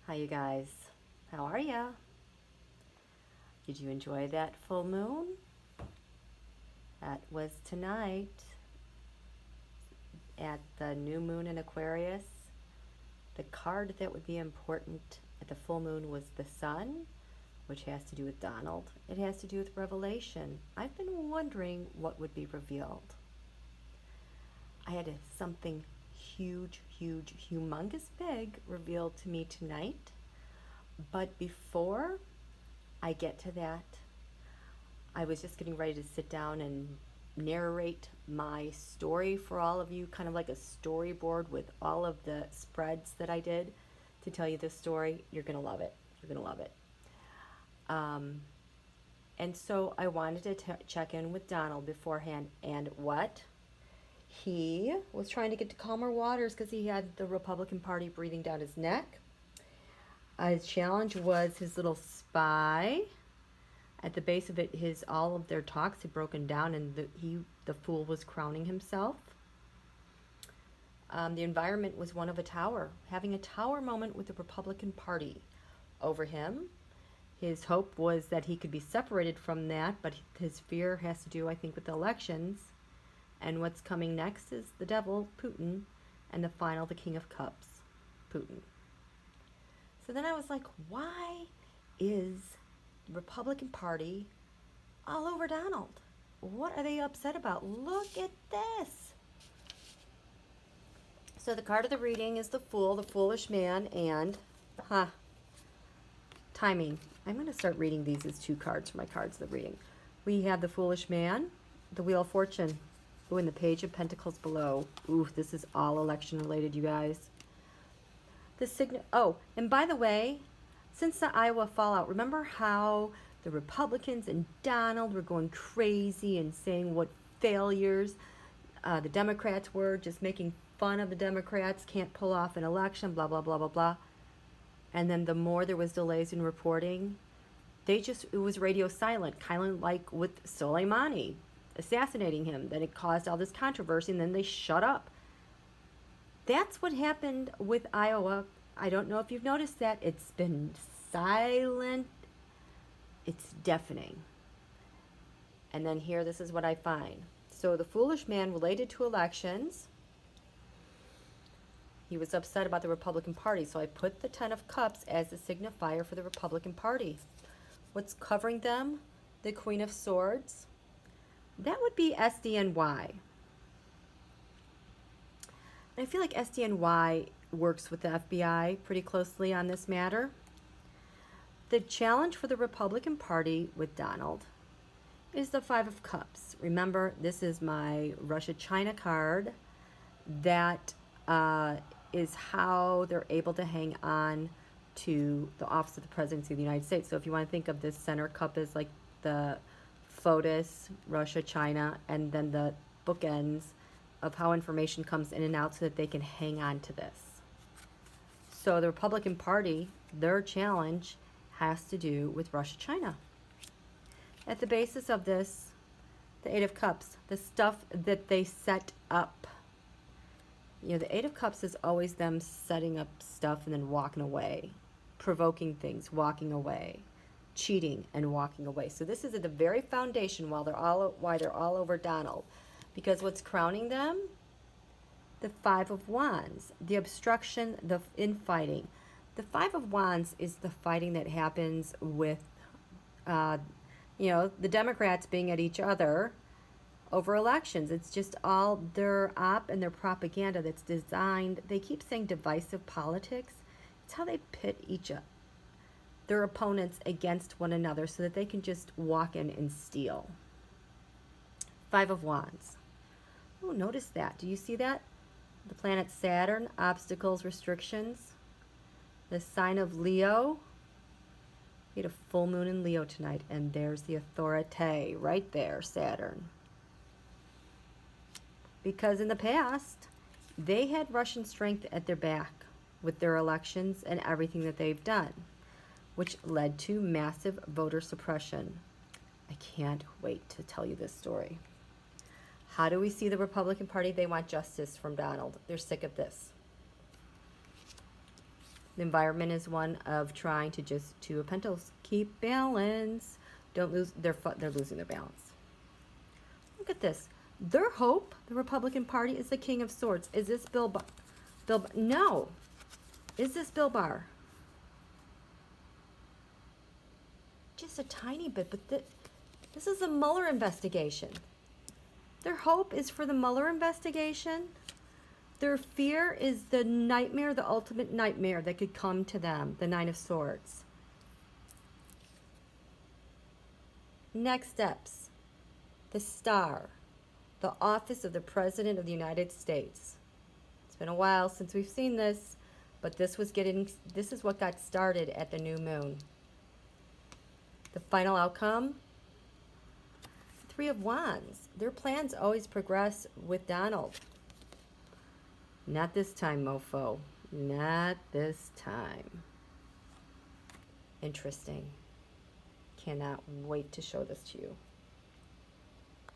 Hi, you guys. How are ya? Did you enjoy that full moon? That was tonight at the new moon in Aquarius. The card that would be important at the full moon was the sun, which has to do with Donald. It has to do with revelation. I've been wondering what would be revealed. I had something huge, humongous big revealed to me tonight. But before I get to that, I was just getting ready to sit down and narrate my story for all of you, kind of like a storyboard with all of the spreads that I did to tell you this story. You're going to love it. You're going to love it. And so I wanted to check in with Donald beforehand. And what? He was trying to get to calmer waters because he had the Republican Party breathing down his neck. His challenge was his little spy. At the base of it, all of their talks had broken down, and the fool was crowning himself. The environment was one of a tower, having a tower moment with the Republican Party over him. His hope was that he could be separated from that, but his fear has to do, I think, with the elections. And what's coming next is the devil, Putin, and the final, the King of Cups, Putin. So then I was like, why is the Republican Party all over Donald? What are they upset about? Look at this. So the card of the reading is the Fool, the foolish man, and, timing. I'm going to start reading these as two cards for my cards of the reading. We have the foolish man, the Wheel of Fortune, ooh, and the Page of Pentacles below. Ooh, this is all election related, you guys. Oh, and by the way, since the Iowa fallout, remember how the Republicans and Donald were going crazy and saying what failures the Democrats were, just making fun of the Democrats, can't pull off an election, blah, blah, blah, blah, blah. And then the more there was delays in reporting, it was radio silent, kind of like with Soleimani assassinating him. Then it caused all this controversy, and then they shut up. That's what happened with Iowa. I don't know if you've noticed that. It's been silent. It's deafening. And then here, this is what I find. So the foolish man related to elections. He was upset about the Republican Party. So I put the Ten of Cups as the signifier for the Republican Party. What's covering them? The Queen of Swords. That would be SDNY. I feel like SDNY works with the FBI pretty closely on this matter. The challenge for the Republican Party with Donald is the Five of Cups. Remember, this is my Russia-China card. That is how they're able to hang on to the office of the presidency of the United States. So if you want to think of this center cup as like the FOTUS, Russia, China, and then the bookends of how information comes in and out so that they can hang on to this. So the Republican Party, their challenge has to do with Russia, China. At the basis of this, the Eight of Cups, the stuff that they set up. You know, the Eight of Cups is always them setting up stuff and then walking away, provoking things, walking away, cheating and walking away. So this is at the very foundation why they're all over Donald. Because what's crowning them? The Five of Wands, the obstruction, the infighting. The Five of Wands is the fighting that happens with, the Democrats being at each other over elections. It's just all their op and their propaganda that's designed. They keep saying divisive politics. It's how they pit their opponents against one another so that they can just walk in and steal. Five of Wands. Oh, notice that. Do you see that? The planet Saturn, obstacles, restrictions. The sign of Leo. We had a full moon in Leo tonight, and there's the authority right there, Saturn. Because in the past, they had Russian strength at their back with their elections and everything that they've done, which led to massive voter suppression. I can't wait to tell you this story. How do we see the Republican Party? They want justice from Donald. They're sick of this. The environment is one of trying to just, Two of Pentacles, keep balance. Don't lose, they're losing their balance. Look at this. Their hope, the Republican Party, is the King of Swords. Is this Bill Barr? No. Is this Bill Barr? Just a tiny bit, but this is a Mueller investigation. Their hope is for the Mueller investigation. Their fear is the nightmare, the ultimate nightmare that could come to them, the Nine of Swords. Next steps. The Star, the office of the President of the United States. It's been a while since we've seen this, but this is what got started at the new moon. The final outcome, Three of Wands. Their plans always progress with Donald. Not this time, mofo. Not this time. Interesting. Cannot wait to show this to you.